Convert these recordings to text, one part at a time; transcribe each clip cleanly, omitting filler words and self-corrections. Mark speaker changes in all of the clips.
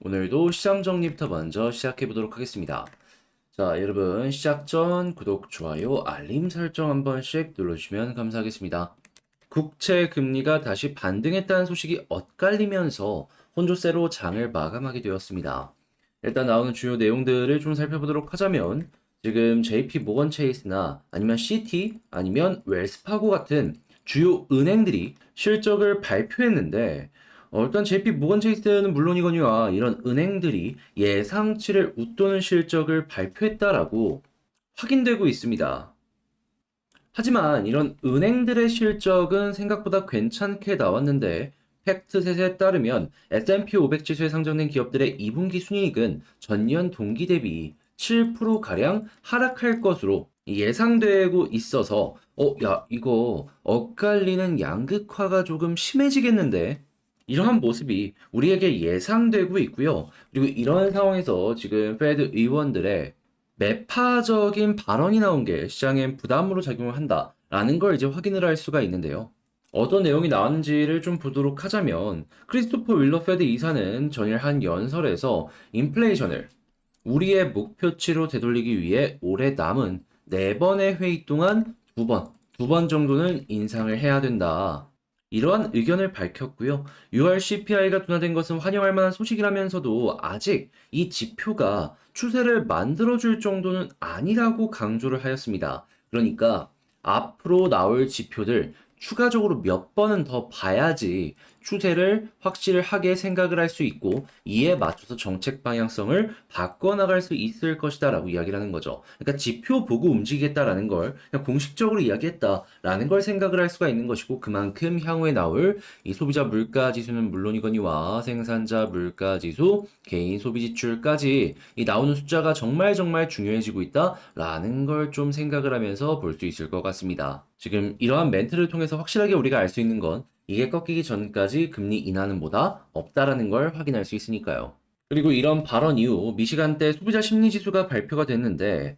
Speaker 1: 오늘도 시장 정리부터 먼저 시작해 보도록 하겠습니다. 자, 여러분 시작 전 구독, 좋아요, 알림 설정 한 번씩 눌러주시면 감사하겠습니다. 국채 금리가 다시 반등했다는 소식이 엇갈리면서 혼조세로 장을 마감하게 되었습니다. 일단 나오는 주요 내용들을 좀 살펴보도록 하자면 지금 JP 모건 체이스나 아니면 CT 아니면 웰스파고 같은 주요 은행들이 실적을 발표했는데 일단 JP 모건 체이스는 물론이거니와 이런 은행들이 예상치를 웃도는 실적을 발표했다라고 확인되고 있습니다. 하지만 이런 은행들의 실적은 생각보다 괜찮게 나왔는데 팩트셋에 따르면 S&P 500 지수에 상장된 기업들의 2분기 순이익은 전년 동기 대비 7%가량 하락할 것으로 예상되고 있어서 야, 이거 엇갈리는 양극화가 조금 심해지겠는데? 이러한 모습이 우리에게 예상되고 있고요. 그리고 이런 상황에서 지금 페드 의원들의 매파적인 발언이 나온 게 시장엔 부담으로 작용을 한다라는 걸 이제 확인을 할 수가 있는데요. 어떤 내용이 나왔는지를 좀 보도록 하자면 크리스토퍼 윌러 페드 이사는 전일 한 연설에서 인플레이션을 우리의 목표치로 되돌리기 위해 올해 남은 4번의 회의 동안 두 번 정도는 인상을 해야 된다. 이러한 의견을 밝혔고요. 6월 CPI가 둔화된 것은 환영할 만한 소식이라면서도 아직 이 지표가 추세를 만들어줄 정도는 아니라고 강조를 하였습니다. 그러니까 앞으로 나올 지표들 추가적으로 몇 번은 더 봐야지 추세를 확실하게 생각을 할 수 있고 이에 맞춰서 정책 방향성을 바꿔나갈 수 있을 것이다라고 이야기를 하는 거죠. 그러니까 지표 보고 움직이겠다라는 걸 그냥 공식적으로 이야기했다라는 걸 생각을 할 수가 있는 것이고 그만큼 향후에 나올 이 소비자 물가 지수는 물론이거니와 생산자 물가 지수, 개인 소비 지출까지 이 나오는 숫자가 정말 정말 중요해지고 있다라는 걸 좀 생각을 하면서 볼 수 있을 것 같습니다. 지금 이러한 멘트를 통해서 확실하게 우리가 알 수 있는 건 이게 꺾이기 전까지 금리 인하는 보다 없다라는 걸 확인할 수 있으니까요. 그리고 이런 발언 이후 미시간 때 소비자 심리 지수가 발표가 됐는데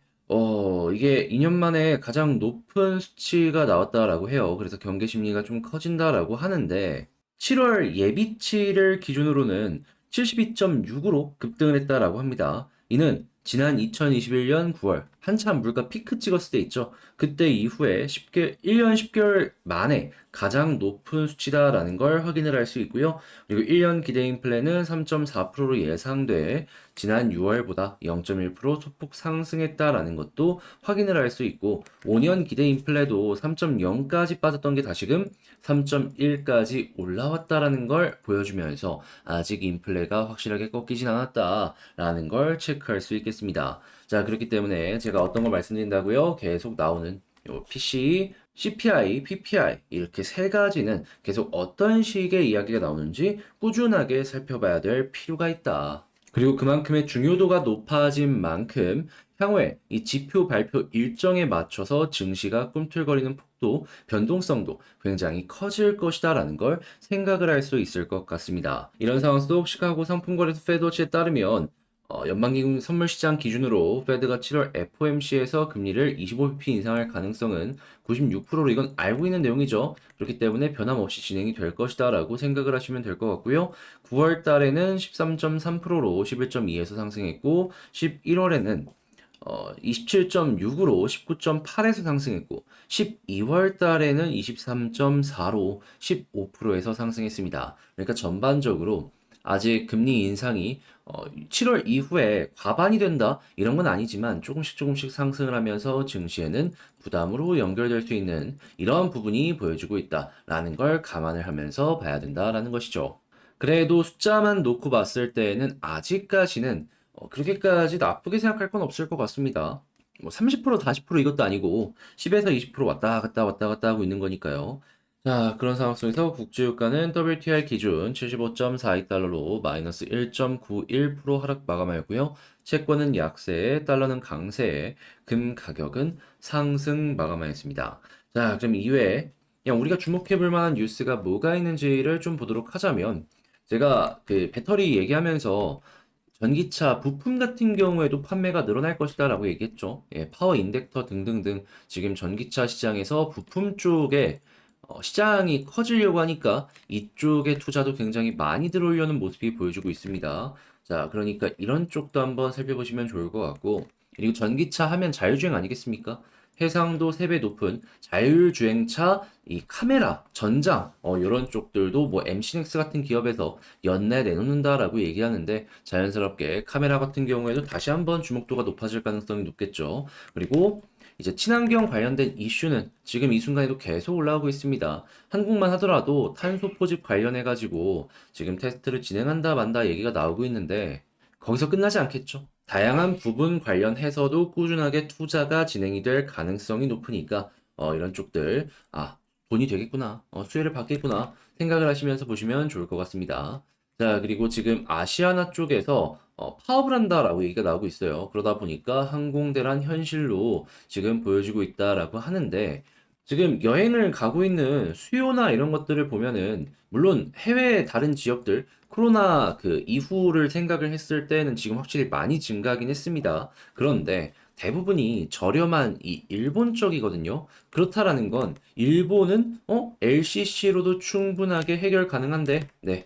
Speaker 1: 이게 2년 만에 가장 높은 수치가 나왔다라고 해요. 그래서 경계 심리가 좀 커진다라고 하는데 7월 예비치를 기준으로는 72.6으로 급등을 했다라고 합니다. 이는 지난 2021년 9월 한참 물가 피크 찍었을 때 있죠. 그때 이후에 1년 10개월 만에 가장 높은 수치다라는 걸 확인을 할 수 있고요. 그리고 1년 기대 인플레는 3.4%로 예상돼 지난 6월보다 0.1% 소폭 상승했다라는 것도 확인을 할 수 있고 5년 기대 인플레도 3.0까지 빠졌던 게 다시금 3.1까지 올라왔다라는 걸 보여주면서 아직 인플레가 확실하게 꺾이진 않았다라는 걸 체크할 수 있겠습니다. 자, 그렇기 때문에 제가 어떤 걸 말씀드린다고요? 계속 나오는 요 PCE, CPI, PPI 이렇게 세 가지는 계속 어떤 식의 이야기가 나오는지 꾸준하게 살펴봐야 될 필요가 있다. 그리고 그만큼의 중요도가 높아진 만큼 향후에 이 지표 발표 일정에 맞춰서 증시가 꿈틀거리는 폭도, 변동성도 굉장히 커질 것이다라는 걸 생각을 할 수 있을 것 같습니다. 이런 상황 속 시카고 상품거래소 페드워치에 따르면 연방기금 선물시장 기준으로 페드가 7월 FOMC에서 금리를 25bp 인상할 가능성은 96%로 이건 알고 있는 내용이죠. 그렇기 때문에 변함없이 진행이 될 것이다라고 생각을 하시면 될 것 같고요. 9월 달에는 13.3%로 11.2에서 상승했고 11월에는 27.6으로 19.8에서 상승했고 12월 달에는 23.4로 15%에서 상승했습니다. 그러니까 전반적으로 아직 금리 인상이 7월 이후에 과반이 된다 이런 건 아니지만 조금씩 조금씩 상승을 하면서 증시에는 부담으로 연결될 수 있는 이러한 부분이 보여주고 있다라는 걸 감안을 하면서 봐야 된다라는 것이죠. 그래도 숫자만 놓고 봤을 때에는 아직까지는 그렇게까지 나쁘게 생각할 건 없을 것 같습니다. 뭐 30%, 40% 이것도 아니고 10에서 20% 왔다 갔다 왔다 갔다 하고 있는 거니까요. 자, 그런 상황 속에서 국제유가는 WTI 기준 75.42달러로 마이너스 1.91% 하락 마감하였고요. 채권은 약세에, 달러는 강세에, 금 가격은 상승 마감하였습니다. 자, 그럼 이외에 그냥 우리가 주목해 볼 만한 뉴스가 뭐가 있는지를 좀 보도록 하자면 제가 그 배터리 얘기하면서 전기차 부품 같은 경우에도 판매가 늘어날 것이다라고 얘기했죠. 예, 파워 인덕터 등등등 지금 전기차 시장에서 부품 쪽에 시장이 커지려고 하니까 이쪽에 투자도 굉장히 많이 들어오려는 모습이 보여주고 있습니다. 자, 그러니까 이런 쪽도 한번 살펴보시면 좋을 것 같고, 그리고 전기차 하면 자율주행 아니겠습니까? 해상도 3배 높은 자율주행차, 이 카메라, 전장, 이런 쪽들도 뭐 MC넥스 같은 기업에서 연내 내놓는다라고 얘기하는데 자연스럽게 카메라 같은 경우에도 다시 한번 주목도가 높아질 가능성이 높겠죠. 그리고 이제 친환경 관련된 이슈는 지금 이 순간에도 계속 올라오고 있습니다. 한국만 하더라도 탄소 포집 관련해가지고 지금 테스트를 진행한다 만다 얘기가 나오고 있는데 거기서 끝나지 않겠죠. 다양한 부분 관련해서도 꾸준하게 투자가 진행이 될 가능성이 높으니까 이런 쪽들 돈이 되겠구나, 수혜를 받겠구나 생각을 하시면서 보시면 좋을 것 같습니다. 자, 그리고 지금 아시아나 쪽에서 파업을 한다라고 얘기가 나오고 있어요. 그러다 보니까 항공대란 현실로 지금 보여지고 있다라고 하는데 지금 여행을 가고 있는 수요나 이런 것들을 보면은 물론 해외 다른 지역들 코로나 그 이후를 생각을 했을 때는 지금 확실히 많이 증가하긴 했습니다. 그런데 대부분이 저렴한 이 일본 쪽이거든요. 그렇다라는 건 일본은 LCC로도 충분하게 해결 가능한데 네.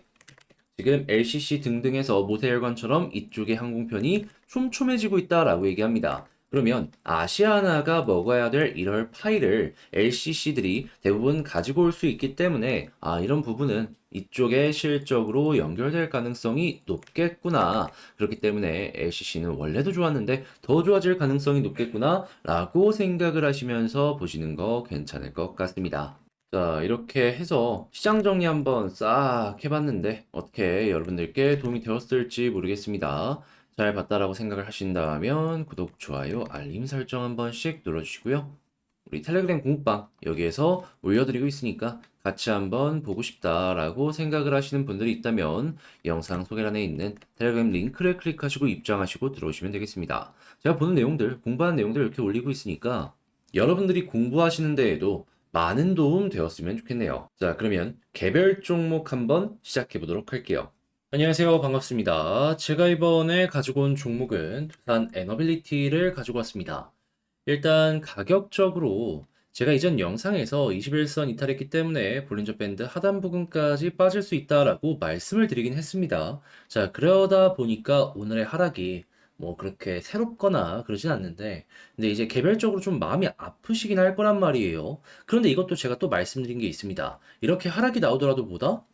Speaker 1: 지금 LCC 등등에서 모세혈관처럼 이쪽의 항공편이 촘촘해지고 있다라고 얘기합니다. 그러면 아시아나가 먹어야 될 이럴 파일을 LCC들이 대부분 가지고 올 수 있기 때문에 이런 부분은 이쪽에 실적으로 연결될 가능성이 높겠구나. 그렇기 때문에 LCC는 원래도 좋았는데 더 좋아질 가능성이 높겠구나 라고 생각을 하시면서 보시는 거 괜찮을 것 같습니다. 자, 이렇게 해서 시장 정리 한번 싹 해봤는데 어떻게 여러분들께 도움이 되었을지 모르겠습니다. 잘 봤다라고 생각을 하신다면 구독, 좋아요, 알림 설정 한 번씩 눌러주시고요. 우리 텔레그램 공부방 여기에서 올려드리고 있으니까 같이 한번 보고 싶다라고 생각을 하시는 분들이 있다면 영상 소개란에 있는 텔레그램 링크를 클릭하시고 입장하시고 들어오시면 되겠습니다. 제가 보는 내용들, 공부하는 내용들 이렇게 올리고 있으니까 여러분들이 공부하시는 데에도 많은 도움 되었으면 좋겠네요. 자, 그러면 개별 종목 한번 시작해 보도록 할게요. 안녕하세요. 반갑습니다. 제가 이번에 가지고 온 종목은 두산 에너빌리티를 가지고 왔습니다. 일단 가격적으로 제가 이전 영상에서 21선 이탈했기 때문에 볼린저 밴드 하단 부분까지 빠질 수 있다라고 말씀을 드리긴 했습니다. 자, 그러다 보니까 오늘의 하락이 뭐 그렇게 새롭거나 그러진 않는데, 근데 이제 개별적으로 좀 마음이 아프시긴 할 거란 말이에요. 그런데 이것도 제가 또 말씀드린 게 있습니다. 이렇게 하락이 나오더라도 뭐다?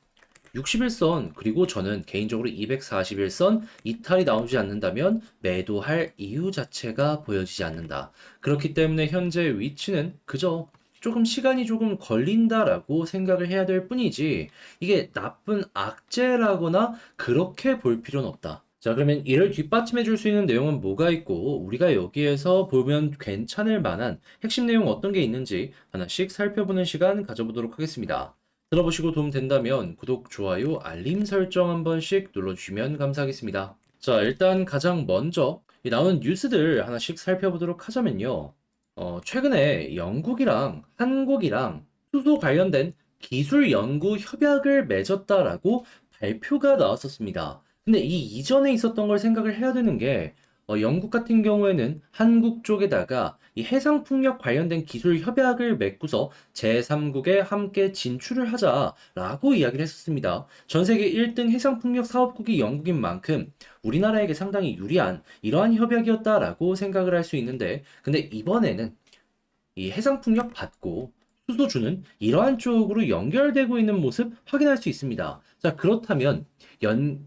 Speaker 1: 61선, 그리고 저는 개인적으로 241선 이탈이 나오지 않는다면 매도할 이유 자체가 보여지지 않는다. 그렇기 때문에 현재 위치는 그저 조금 시간이 조금 걸린다라고 생각을 해야 될 뿐이지 이게 나쁜 악재라거나 그렇게 볼 필요는 없다. 자, 그러면 이를 뒷받침해 줄 수 있는 내용은 뭐가 있고 우리가 여기에서 보면 괜찮을 만한 핵심 내용 어떤 게 있는지 하나씩 살펴보는 시간 가져보도록 하겠습니다. 들어보시고 도움 된다면 구독, 좋아요, 알림 설정 한 번씩 눌러주시면 감사하겠습니다. 자, 일단 가장 먼저 이 나온 뉴스들 하나씩 살펴보도록 하자면요. 최근에 영국이랑 한국이랑 수소 관련된 기술 연구 협약을 맺었다라고 발표가 나왔었습니다. 근데 이 이전에 있었던 걸 생각을 해야 되는 게 영국 같은 경우에는 한국 쪽에다가 이 해상풍력 관련된 기술 협약을 맺고서 제3국에 함께 진출을 하자라고 이야기를 했었습니다. 전 세계 1등 해상풍력 사업국이 영국인 만큼 우리나라에게 상당히 유리한 이러한 협약이었다라고 생각을 할 수 있는데, 근데 이번에는 이 해상풍력 받고 수소주는 이러한 쪽으로 연결되고 있는 모습 확인할 수 있습니다. 자, 그렇다면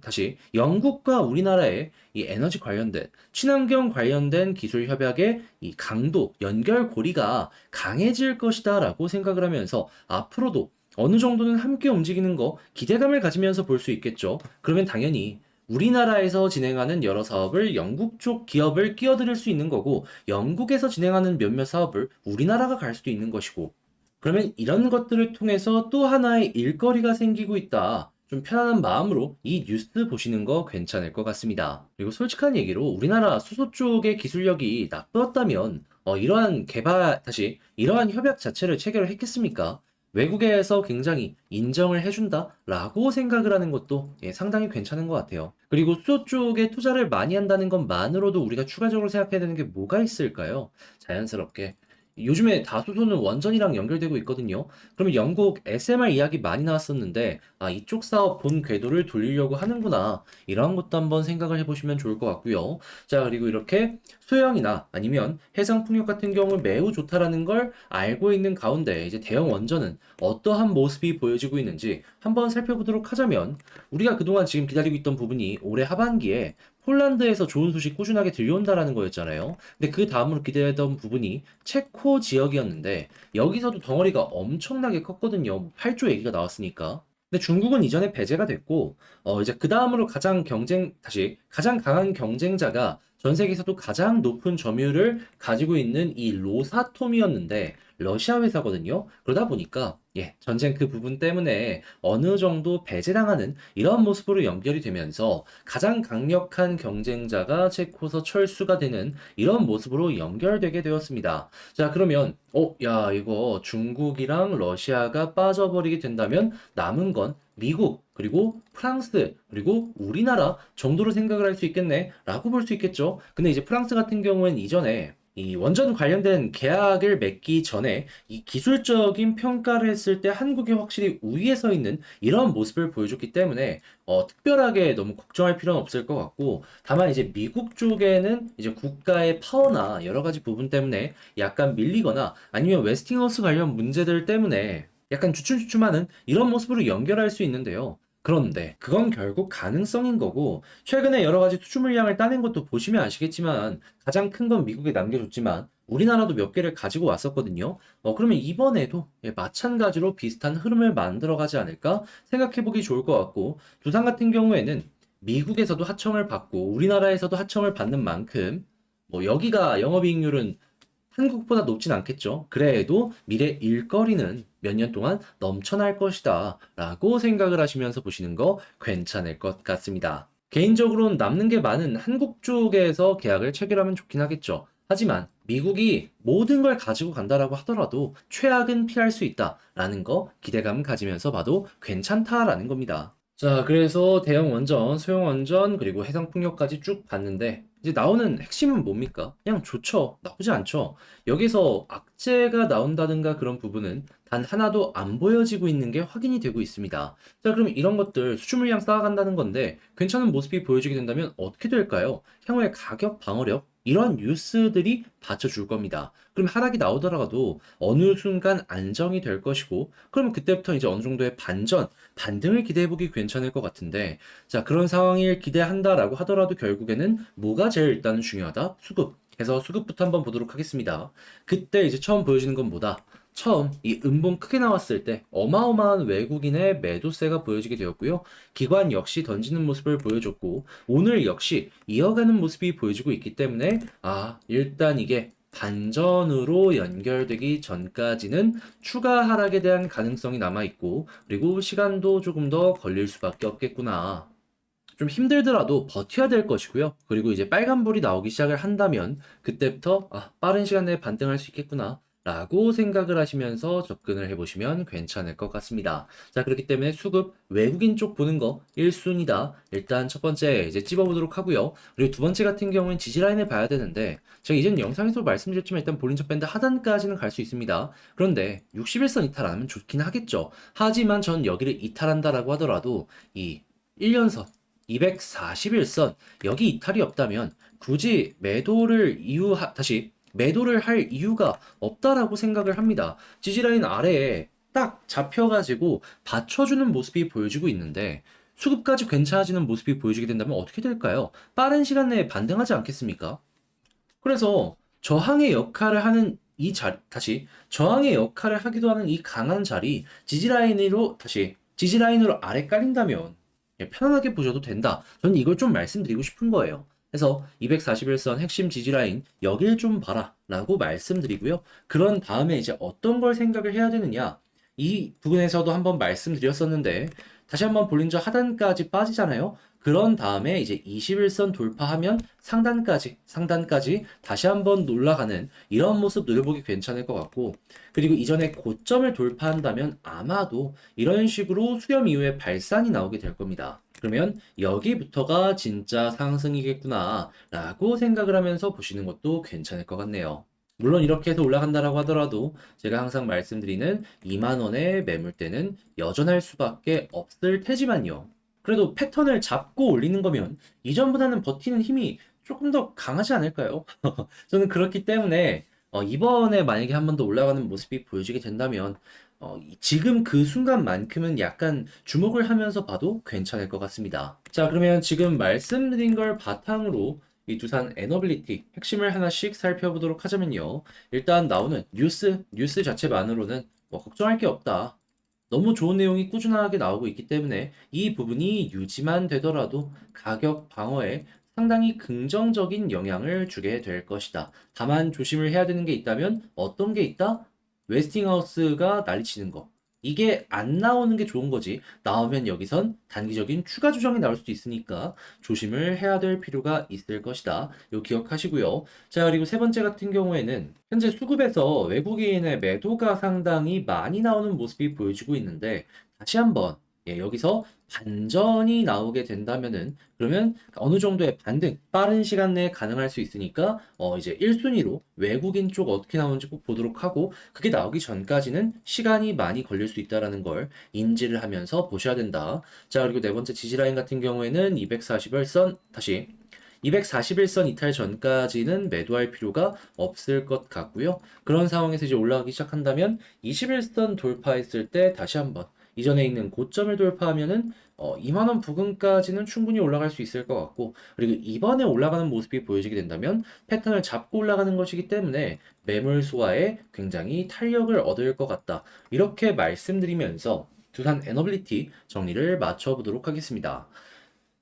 Speaker 1: 다시 영국과 우리나라의 이 에너지 관련된 친환경 관련된 기술 협약의 이 강도, 연결고리가 강해질 것이다라고 생각을 하면서 앞으로도 어느 정도는 함께 움직이는 거 기대감을 가지면서 볼 수 있겠죠. 그러면 당연히 우리나라에서 진행하는 여러 사업을 영국 쪽 기업을 끼어들일 수 있는 거고, 영국에서 진행하는 몇몇 사업을 우리나라가 갈 수도 있는 것이고, 그러면 이런 것들을 통해서 또 하나의 일거리가 생기고 있다. 좀 편안한 마음으로 이 뉴스 보시는 거 괜찮을 것 같습니다. 그리고 솔직한 얘기로 우리나라 수소 쪽의 기술력이 나빴다면 이러한 협약 자체를 체결을 했겠습니까? 외국에서 굉장히 인정을 해준다라고 생각을 하는 것도 상당히 괜찮은 것 같아요. 그리고 수소 쪽에 투자를 많이 한다는 것만으로도 우리가 추가적으로 생각해야 되는 게 뭐가 있을까요? 자연스럽게 요즘에 다수소는 원전이랑 연결되고 있거든요. 그러면 영국 SMR 이야기 많이 나왔었는데, 아, 이쪽 사업 본 궤도를 돌리려고 하는구나. 이런 것도 한번 생각을 해보시면 좋을 것 같고요. 자, 그리고 이렇게 소형이나 아니면 해상 풍력 같은 경우 매우 좋다라는 걸 알고 있는 가운데 이제 대형 원전은 어떠한 모습이 보여지고 있는지 한번 살펴보도록 하자면, 우리가 그동안 지금 기다리고 있던 부분이 올해 하반기에 폴란드에서 좋은 소식 꾸준하게 들려온다라는 거였잖아요. 근데 그 다음으로 기대했던 부분이 체코 지역이었는데 여기서도 덩어리가 엄청나게 컸거든요. 8조 얘기가 나왔으니까. 근데 중국은 이전에 배제가 됐고 이제 그 다음으로 가장 강한 경쟁자가 전 세계에서도 가장 높은 점유율을 가지고 있는 이 로사톰이었는데 러시아 회사거든요. 그러다 보니까 전쟁 그 부분 때문에 어느 정도 배제당하는 이런 모습으로 연결이 되면서 가장 강력한 경쟁자가 체코서 철수가 되는 이런 모습으로 연결되게 되었습니다. 자, 그러면 야, 이거 중국이랑 러시아가 빠져버리게 된다면 남은 건 미국, 그리고 프랑스, 그리고 우리나라 정도로 생각을 할 수 있겠네, 라고 볼 수 있겠죠. 근데 이제 프랑스 같은 경우에는 이전에 이 원전 관련된 계약을 맺기 전에 이 기술적인 평가를 했을 때 한국이 확실히 우위에 서 있는 이런 모습을 보여줬기 때문에 특별하게 너무 걱정할 필요는 없을 것 같고, 다만 이제 미국 쪽에는 이제 국가의 파워나 여러 가지 부분 때문에 약간 밀리거나 아니면 웨스팅하우스 관련 문제들 때문에 약간 주춤주춤하는 이런 모습으로 연결할 수 있는데요. 그런데 그건 결국 가능성인 거고, 최근에 여러 가지 수주 물량을 따낸 것도 보시면 아시겠지만 가장 큰 건 미국에 남겨줬지만 우리나라도 몇 개를 가지고 왔었거든요. 그러면 이번에도 마찬가지로 비슷한 흐름을 만들어가지 않을까 생각해보기 좋을 것 같고, 두산 같은 경우에는 미국에서도 하청을 받고 우리나라에서도 하청을 받는 만큼 뭐 여기가 영업이익률은 한국보다 높진 않겠죠. 그래도 미래 일거리는 몇 년 동안 넘쳐날 것이다 라고 생각을 하시면서 보시는 거 괜찮을 것 같습니다. 개인적으로는 남는 게 많은 한국 쪽에서 계약을 체결하면 좋긴 하겠죠. 하지만 미국이 모든 걸 가지고 간다라고 하더라도 최악은 피할 수 있다라는 거 기대감 가지면서 봐도 괜찮다라는 겁니다. 자, 그래서 대형 원전, 소형 원전, 그리고 해상 풍력까지 쭉 봤는데, 이제 나오는 핵심은 뭡니까? 그냥 좋죠. 나쁘지 않죠. 여기서 악재가 나온다든가 그런 부분은 단 하나도 안 보여지고 있는 게 확인이 되고 있습니다. 자, 그럼 이런 것들 수출 물량 쌓아간다는 건데, 괜찮은 모습이 보여지게 된다면 어떻게 될까요? 향후에 가격 방어력, 이런 뉴스들이 받쳐줄 겁니다. 그럼 하락이 나오더라도 어느 순간 안정이 될 것이고, 그러면 그때부터 이제 어느 정도의 반등을 기대해보기 괜찮을 것 같은데, 자, 그런 상황을 기대한다라고 하더라도 결국에는 뭐가 제일 일단 중요하다? 수급. 그래서 수급부터 한번 보도록 하겠습니다. 그때 이제 처음 보여지는 건 뭐다? 처음 이 음봉 크게 나왔을 때 어마어마한 외국인의 매도세가 보여지게 되었고요. 기관 역시 던지는 모습을 보여줬고, 오늘 역시 이어가는 모습이 보여지고 있기 때문에 일단 이게 반전으로 연결되기 전까지는 추가 하락에 대한 가능성이 남아있고, 그리고 시간도 조금 더 걸릴 수밖에 없겠구나. 좀 힘들더라도 버텨야 될 것이고요. 그리고 이제 빨간불이 나오기 시작을 한다면 그때부터 빠른 시간 내에 반등할 수 있겠구나 라고 생각을 하시면서 접근을 해보시면 괜찮을 것 같습니다. 자, 그렇기 때문에 수급 외국인 쪽 보는 거 1순위다. 일단 첫 번째 이제 찝어보도록 하고요. 그리고 두 번째 같은 경우는 지지라인을 봐야 되는데, 제가 이전 영상에서 말씀드렸지만 일단 볼린저 밴드 하단까지는 갈 수 있습니다. 그런데 61선 이탈 안 하면 좋긴 하겠죠. 하지만 전 여기를 이탈한다라고 하더라도 이 1년선 241선 여기 이탈이 없다면 굳이 매도를 할 이유가 없다라고 생각을 합니다. 지지라인 아래에 딱 잡혀가지고 받쳐주는 모습이 보여지고 있는데, 수급까지 괜찮아지는 모습이 보여지게 된다면 어떻게 될까요? 빠른 시간 내에 반등하지 않겠습니까? 그래서 저항의 역할을 하는 저항의 역할을 하기도 하는 이 강한 자리, 지지라인으로 아래 깔린다면 편안하게 보셔도 된다. 저는 이걸 좀 말씀드리고 싶은 거예요. 그래서 241선 핵심 지지라인 여길 좀 봐라 라고 말씀드리고요. 그런 다음에 이제 어떤 걸 생각을 해야 되느냐, 이 부분에서도 한번 말씀드렸었는데, 다시 한번 볼린저 하단까지 빠지잖아요. 그런 다음에 이제 21선 돌파하면 상단까지 다시 한번 올라가는 이런 모습 노려보기 괜찮을 것 같고, 그리고 이전에 고점을 돌파한다면 아마도 이런 식으로 수렴 이후에 발산이 나오게 될 겁니다. 그러면 여기부터가 진짜 상승이겠구나 라고 생각을 하면서 보시는 것도 괜찮을 것 같네요. 물론 이렇게 해서 올라간다라고 하더라도 제가 항상 말씀드리는 2만 원의 매물대는 여전할 수밖에 없을 테지만요. 그래도 패턴을 잡고 올리는 거면 이전보다는 버티는 힘이 조금 더 강하지 않을까요? 저는 그렇기 때문에 이번에 만약에 한 번 더 올라가는 모습이 보여지게 된다면 지금 그 순간만큼은 약간 주목을 하면서 봐도 괜찮을 것 같습니다. 자, 그러면 지금 말씀드린 걸 바탕으로 이 두산 에너빌리티 핵심을 하나씩 살펴보도록 하자면요. 일단 나오는 뉴스 자체만으로는 뭐 걱정할 게 없다. 너무 좋은 내용이 꾸준하게 나오고 있기 때문에 이 부분이 유지만 되더라도 가격 방어에 상당히 긍정적인 영향을 주게 될 것이다. 다만 조심을 해야 되는 게 있다면 어떤 게 있다? 웨스팅하우스가 난리치는 거. 이게 안 나오는 게 좋은 거지. 나오면 여기선 단기적인 추가 조정이 나올 수도 있으니까 조심을 해야 될 필요가 있을 것이다. 요 기억하시고요. 자, 그리고 세 번째 같은 경우에는 현재 수급에서 외국인의 매도가 상당히 많이 나오는 모습이 보여지고 있는데 다시 한번 여기서 반전이 나오게 된다면은 그러면 어느 정도의 반등 빠른 시간 내에 가능할 수 있으니까 이제 1순위로 외국인 쪽 어떻게 나오는지 꼭 보도록 하고 그게 나오기 전까지는 시간이 많이 걸릴 수 있다라는 걸 인지를 하면서 보셔야 된다. 자, 그리고 네 번째 지지라인 같은 경우에는 241선 다시 241선 이탈 전까지는 매도할 필요가 없을 것 같고요. 그런 상황에서 이제 올라가기 시작한다면 21선 돌파했을 때 다시 한번 이전에 있는 고점을 돌파하면은 2만 원 부근까지는 충분히 올라갈 수 있을 것 같고 그리고 이번에 올라가는 모습이 보여지게 된다면 패턴을 잡고 올라가는 것이기 때문에 매물 소화에 굉장히 탄력을 얻을 것 같다. 이렇게 말씀드리면서 두산 에너빌리티 정리를 마쳐보도록 하겠습니다.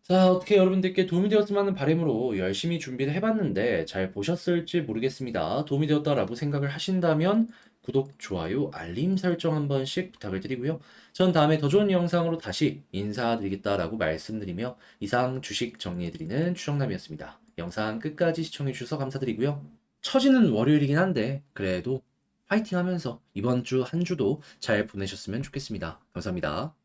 Speaker 1: 자, 어떻게 여러분들께 도움이 되었으면 하는 바람으로 열심히 준비를 해봤는데 잘 보셨을지 모르겠습니다. 도움이 되었다라고 생각을 하신다면 구독, 좋아요, 알림 설정 한 번씩 부탁을 드리고요. 전 다음에 더 좋은 영상으로 다시 인사드리겠다라고 말씀드리며 이상 주식 정리해드리는 추정남이었습니다. 영상 끝까지 시청해주셔서 감사드리고요. 처지는 월요일이긴 한데 그래도 파이팅 하면서 이번 주 한 주도 잘 보내셨으면 좋겠습니다. 감사합니다.